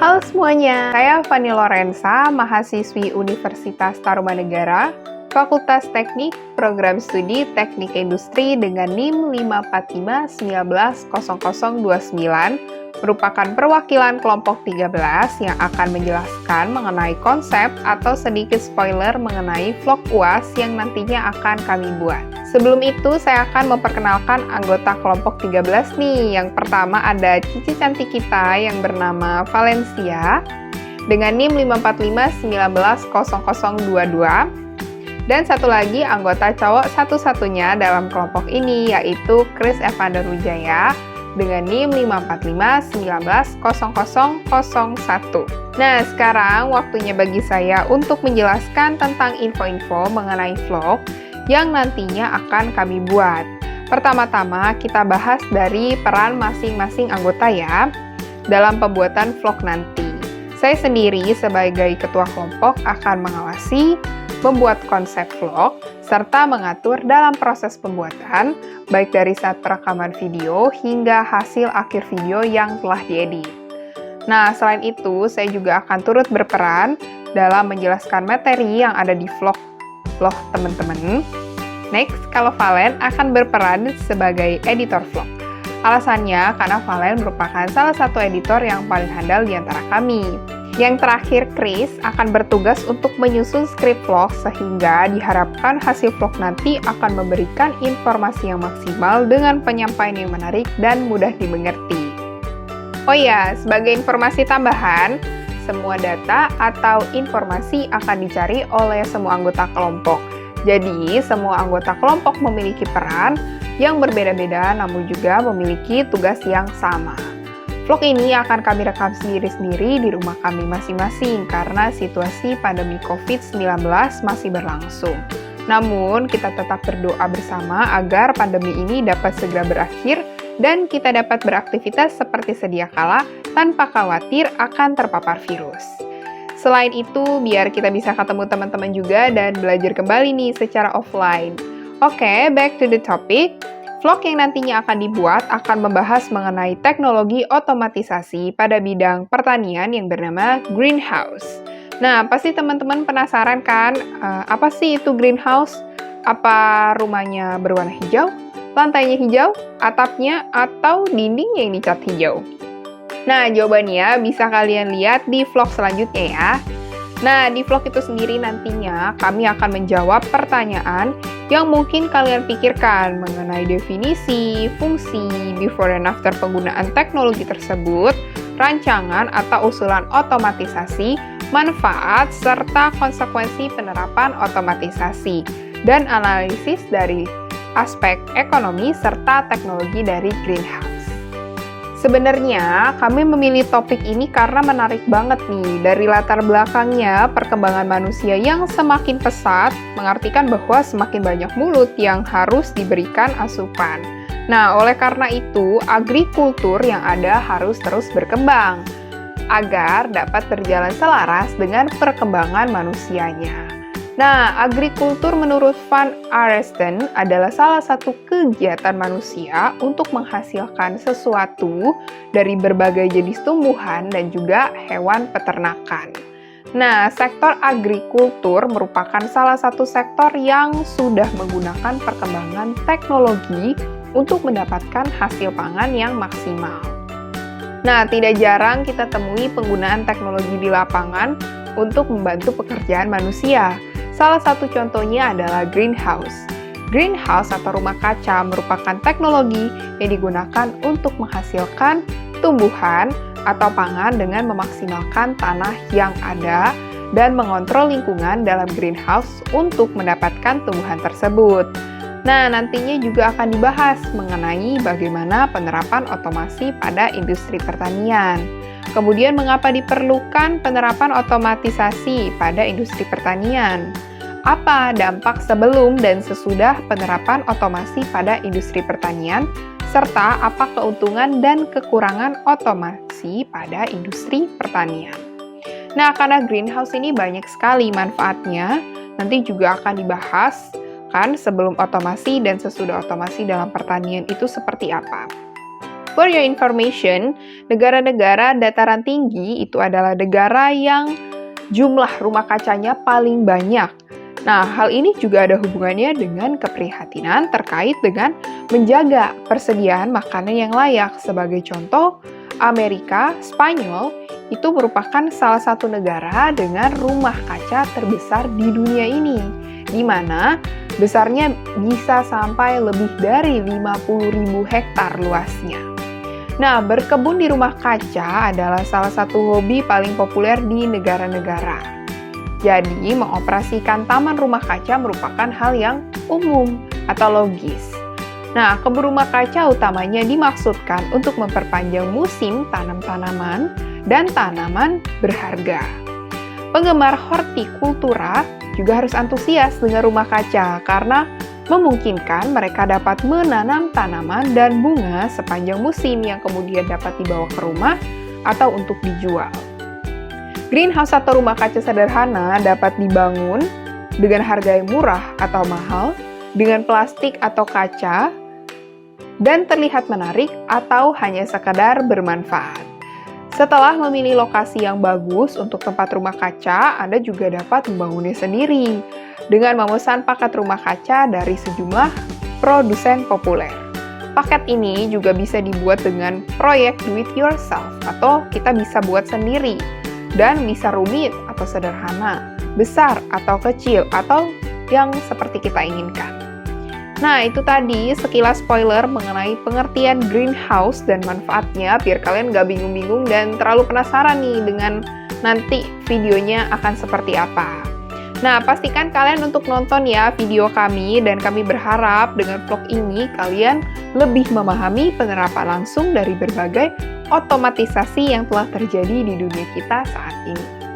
Halo semuanya, saya Fani Lorenza, mahasiswi Universitas Tarumanegara, Fakultas Teknik, Program Studi Teknik Industri dengan NIM 545190029, merupakan perwakilan kelompok 13 yang akan menjelaskan mengenai konsep atau sedikit spoiler mengenai vlog UAS yang nantinya akan kami buat. Sebelum itu, saya akan memperkenalkan anggota kelompok 13 nih. Yang pertama ada cici cantik kita yang bernama Valencia dengan NIM 545190022. Dan satu lagi anggota cowok satu-satunya dalam kelompok ini yaitu Chris Evander Wijaya dengan NIM 545190001. Nah, sekarang waktunya bagi saya untuk menjelaskan tentang info-info mengenai vlog yang nantinya akan kami buat. Pertama-tama kita bahas dari peran masing-masing anggota ya dalam pembuatan vlog nanti. Saya sendiri sebagai ketua kelompok akan mengawasi, membuat konsep vlog, serta mengatur dalam proses pembuatan, baik dari saat perekaman video hingga hasil akhir video yang telah diedit. Nah, selain itu, saya juga akan turut berperan dalam menjelaskan materi yang ada di vlog teman-teman. Next, kalau Valen akan berperan sebagai editor vlog. Alasannya karena Valen merupakan salah satu editor yang paling handal di antara kami. Yang terakhir, Chris akan bertugas untuk menyusun skrip vlog sehingga diharapkan hasil vlog nanti akan memberikan informasi yang maksimal dengan penyampaian yang menarik dan mudah dimengerti. Oh ya, sebagai informasi tambahan, semua data atau informasi akan dicari oleh semua anggota kelompok. Jadi, semua anggota kelompok memiliki peran yang berbeda-beda namun juga memiliki tugas yang sama. Vlog ini akan kami rekam sendiri-sendiri di rumah kami masing-masing karena situasi pandemi COVID-19 masih berlangsung. Namun, kita tetap berdoa bersama agar pandemi ini dapat segera berakhir dan kita dapat beraktivitas seperti sedia kala tanpa khawatir akan terpapar virus. Selain itu, biar kita bisa ketemu teman-teman juga dan belajar kembali nih secara offline. Oke, back to the topic. Vlog yang nantinya akan dibuat akan membahas mengenai teknologi otomatisasi pada bidang pertanian yang bernama greenhouse. Nah, pasti teman-teman penasaran kan, apa sih itu greenhouse? Apa rumahnya berwarna hijau, lantainya hijau, atapnya, atau dindingnya yang dicat hijau? Nah, jawabannya bisa kalian lihat di vlog selanjutnya ya. Nah, di vlog itu sendiri nantinya kami akan menjawab pertanyaan yang mungkin kalian pikirkan mengenai definisi, fungsi, before and after penggunaan teknologi tersebut, rancangan atau usulan otomatisasi, manfaat, serta konsekuensi penerapan otomatisasi, dan analisis dari aspek ekonomi serta teknologi dari greenhouse. Sebenarnya, kami memilih topik ini karena menarik banget nih. Dari latar belakangnya, perkembangan manusia yang semakin pesat, mengartikan bahwa semakin banyak mulut yang harus diberikan asupan. Nah, oleh karena itu, agrikultur yang ada harus terus berkembang, agar dapat berjalan selaras dengan perkembangan manusianya. Nah, agrikultur menurut Van Areston adalah salah satu kegiatan manusia untuk menghasilkan sesuatu dari berbagai jenis tumbuhan dan juga hewan peternakan. Nah, sektor agrikultur merupakan salah satu sektor yang sudah menggunakan perkembangan teknologi untuk mendapatkan hasil pangan yang maksimal. Nah, tidak jarang kita temui penggunaan teknologi di lapangan untuk membantu pekerjaan manusia. Salah satu contohnya adalah greenhouse. Greenhouse atau rumah kaca merupakan teknologi yang digunakan untuk menghasilkan tumbuhan atau pangan dengan memaksimalkan tanah yang ada dan mengontrol lingkungan dalam greenhouse untuk mendapatkan tumbuhan tersebut. Nah, nantinya juga akan dibahas mengenai bagaimana penerapan otomasi pada industri pertanian. Kemudian, mengapa diperlukan penerapan otomatisasi pada industri pertanian? Apa dampak sebelum dan sesudah penerapan otomasi pada industri pertanian? Serta apa keuntungan dan kekurangan otomasi pada industri pertanian? Nah, karena greenhouse ini banyak sekali manfaatnya, nanti juga akan dibahas kan sebelum otomasi dan sesudah otomasi dalam pertanian itu seperti apa. For your information, negara-negara dataran tinggi itu adalah negara yang jumlah rumah kacanya paling banyak. Nah, hal ini juga ada hubungannya dengan keprihatinan terkait dengan menjaga persediaan makanan yang layak. Sebagai contoh, Amerika, Spanyol, itu merupakan salah satu negara dengan rumah kaca terbesar di dunia ini, di mana besarnya bisa sampai lebih dari 50.000 hektar luasnya. Nah, berkebun di rumah kaca adalah salah satu hobi paling populer di negara-negara. Jadi, mengoperasikan taman rumah kaca merupakan hal yang umum atau logis. Nah, kebun rumah kaca utamanya dimaksudkan untuk memperpanjang musim tanam tanaman dan tanaman berharga. Penggemar hortikultura juga harus antusias dengan rumah kaca karena memungkinkan mereka dapat menanam tanaman dan bunga sepanjang musim yang kemudian dapat dibawa ke rumah atau untuk dijual. Greenhouse atau rumah kaca sederhana dapat dibangun dengan harga yang murah atau mahal, dengan plastik atau kaca, dan terlihat menarik atau hanya sekadar bermanfaat. Setelah memilih lokasi yang bagus untuk tempat rumah kaca, Anda juga dapat membangunnya sendiri dengan memesan paket rumah kaca dari sejumlah produsen populer. Paket ini juga bisa dibuat dengan proyek do it yourself atau kita bisa buat sendiri dan bisa rumit atau sederhana, besar atau kecil atau yang seperti kita inginkan. Nah, itu tadi sekilas spoiler mengenai pengertian greenhouse dan manfaatnya biar kalian gak bingung-bingung dan terlalu penasaran nih dengan nanti videonya akan seperti apa. Nah, pastikan kalian untuk nonton ya video kami dan kami berharap dengan vlog ini kalian lebih memahami penerapan langsung dari berbagai otomatisasi yang telah terjadi di dunia kita saat ini.